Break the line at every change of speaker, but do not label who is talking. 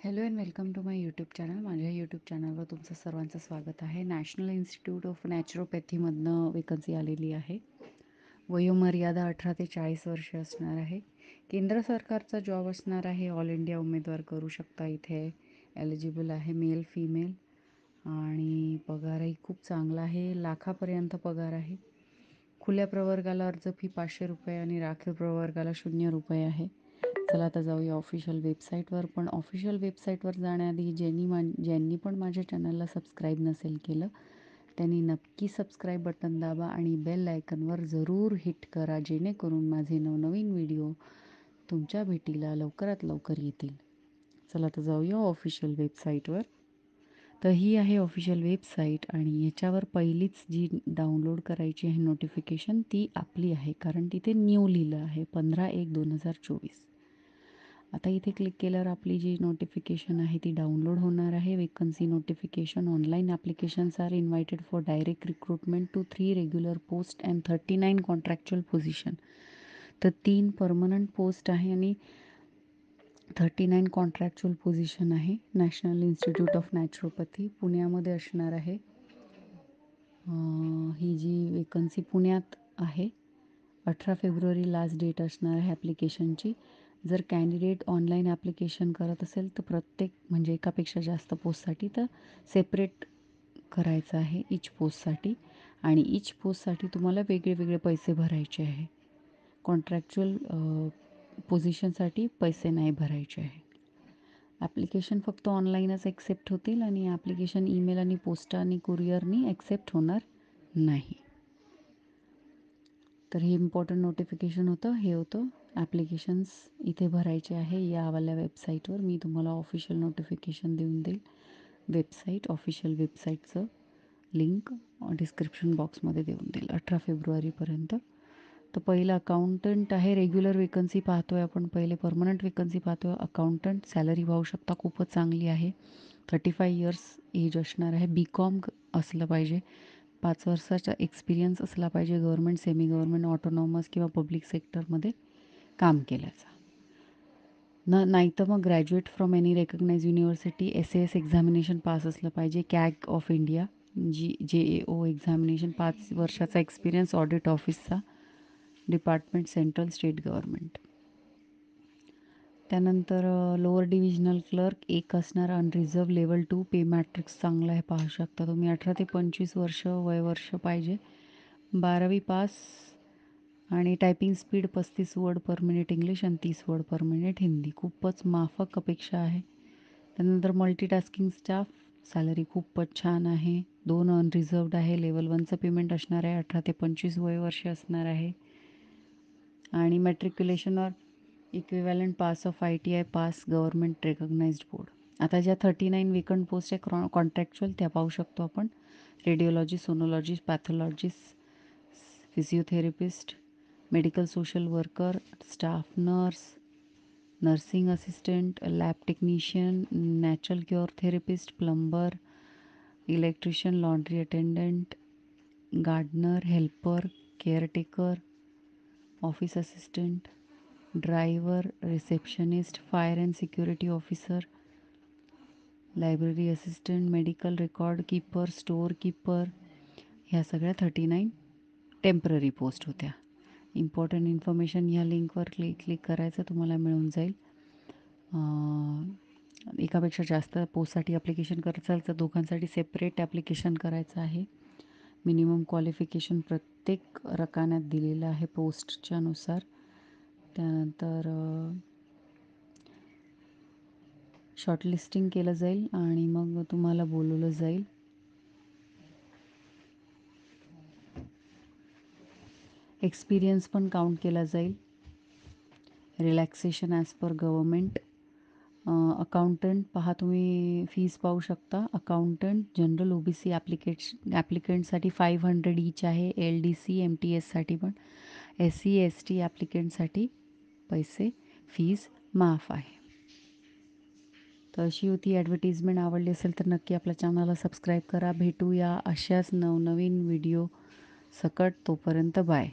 Hello and welcome to my YouTube channel. माझ्या YouTube चॅनलवर तुमचं सर्वांचं स्वागत आहे. नॅशनल इन्स्टिट्यूट ऑफ नॅचरोपॅथीमधनं वेकन्सी आलेली आहे. वयोमर्यादा 18 ते 40 वर्ष असणार आहे. केंद्र सरकारचा जॉब असणार आहे. ऑल इंडिया उमेदवार करू शकता. इथे एलिजिबल आहे मेल फिमेल आणि पगारही खूप चांगला आहे. लाखापर्यंत पगार आहे. खुल्या प्रवर्गाला अर्ज फी 500 रुपये आणि राखीव प्रवर्गाला 0 रुपये आहे. चला आता जाऊया ऑफिशियल वेबसाईटवर. पण ऑफिशियल वेबसाईटवर जाण्याआधी ज्यांनी पण माझ्या चॅनलला सबस्क्राईब नसेल केलं त्यांनी नक्की सबस्क्राईब बटन दाबा आणि बेल आयकनवर जरूर हिट करा, जेणेकरून माझे नवनवीन व्हिडिओ तुमच्या भेटीला लवकरात लवकर येतील. चला आता जाऊया ऑफिशियल वेबसाईटवर. तर ही आहे ऑफिशियल वेबसाईट आणि याच्यावर पहिलीच जी डाउनलोड करायची आहे नोटिफिकेशन ती आपली आहे, कारण तिथे न्यू लिहिलं आहे 15/1/2024. आता इथे क्लिक केल्यावर आपली जी नोटिफिकेशन आहे ती डाउनलोड होणार आहे. Vacancy notification online applications are invited for direct recruitment to 3 regular post and 39 contractual position. तर 3 परमनंट पोस्ट आहे आणि 39 कॉन्ट्रॅक्च्युअल पोझिशन आहे. नॅशनल इन्स्टिट्यूट ऑफ नॅचरोपॅथी पुण्यामध्ये असणार आहे. ही जी वेकन्सी पुण्यात आहे. 18 फेब्रुवारी लास्ट डेट असणार आहे ॲप्लिकेशनची. जर कॅन्डिडेट ऑनलाईन ॲप्लिकेशन करत असेल तर प्रत्येक म्हणजे एकापेक्षा जास्त पोस्टसाठी तर सेपरेट करायचं आहे इच पोस्टसाठी, आणि इच पोस्टसाठी तुम्हाला वेगळे वेगळे पैसे भरायचे आहे. कॉन्ट्रॅक्च्युअल पोझिशनसाठी पैसे नाही भरायचे आहे. ॲप्लिकेशन फक्त ऑनलाईनच ॲक्सेप्ट होतील आणि ॲप्लिकेशन ईमेल आणि पोस्ट आणि कुरिअरनी ॲक्सेप्ट होणार नाही. तर हे इम्पॉर्टंट नोटिफिकेशन होतं. हे होतं ॲप्लिकेशन्स इथे भरायचे आहे यावाल्या वेबसाईटवर. मी तुम्हाला ऑफिशियल नोटिफिकेशन देऊन देईल. वेबसाईट ऑफिशियल वेबसाईटचं लिंक डिस्क्रिप्शन बॉक्समध्ये देऊन देईल 18 फेब्रुवारीपर्यंत. तर पहिलं अकाउंटंट आहे. रेग्युलर वेकन्सी पाहतो आहे आपण. पहिले परमनंट वेकन्सी पाहतो आहे. अकाउंटंट सॅलरी पाहू शकता खूपच चांगली आहे. 35 इयर्स एज असणार आहे. BCom असलं पाहिजे. 5 वर्षाचा एक्सपिरियन्स असला पाहिजे गव्हर्मेंट, सेमी गव्हर्मेंट, ऑटोनॉमस किंवा पब्लिक सेक्टरमध्ये काम केल्याचा. नाही तर मग graduate from any recognize university, SAS examination pass असलं पाहिजे. CAG of India, JAO examination, 5 वर्षाचा एक्सपिरियन्स ऑडिट ऑफिसचा, डिपार्टमेंट सेंट्रल स्टेट गव्हर्मेंट. त्यानंतर लोअर डिव्हिजनल क्लर्क 1 असणार. Unreserved level 2. पे मॅट्रिक्स चांगला आहे पाहू शकता तुम्ही. 18 ते 25 वर्ष वयवर्ष पाहिजे. 12वी पास आणि typing speed 35 word per minute English आणि 30 वर्ड पर मिनिट हिंदी. खूपच माफक अपेक्षा आहे. त्यानंतर मल्टीटास्किंग स्टाफ, सॅलरी खूपच छान आहे. 2 अनरिझर्वड आहे. लेवल 1चं पेमेंट असणार आहे. 18 ते 25 वयवर्ष असणार आहे. आणि matriculation or equivalent pass of ITI pass government recognised board. आता ज्या 39 वेकंट पोस्ट आहे कॉन्ट्रॅक्च्युअल त्या पाहू शकतो आपण. Radiologist, sonologist, pathologist, physiotherapist, medical social worker, staff nurse, nursing assistant, lab technician, natural cure therapist, plumber, electrician, laundry attendant, gardener, helper, caretaker, office assistant, driver, receptionist, fire and security officer, library assistant, medical record keeper, store keeper, ह्या सगळ्या 39 temporary post होत्या. Important information ह्या लिंकवर click करायचं तुम्हाला मिळून जाईल. एकापेक्षा जास्त पोस्टसाठी ॲप्लिकेशन करत असाल तर दोघांसाठी सेपरेट ॲप्लिकेशन करायचं आहे. मिनिमम क्वालिफिकेशन प्रत्येक रकान्यात दिलेलं आहे पोस्टच्या नुसार. त्यानंतर शॉर्टलिस्टिंग केलं जाईल आणि मग तुम्हाला बोलवलं जाईल. एक्सपिरियन्स पण काउंट केला जाईल. Relaxation as per government. Accountant पहा तुम्ही फीज पाहू शकता. अकाउंटंट जनरल OBC ॲप्लिकेंटसाठी 500 ईच आहे. LDC MTSसाठी पण. SC ST ॲप्लिकेंटसाठी पैसे फीज माफ आहे. तर अशी होती ॲडव्हर्टिजमेंट. आवडली असेल तर नक्की आपल्या चॅनलला सबस्क्राईब करा. भेटूया अशाच नवनवीन व्हिडिओ सकट. तोपर्यंत बाय.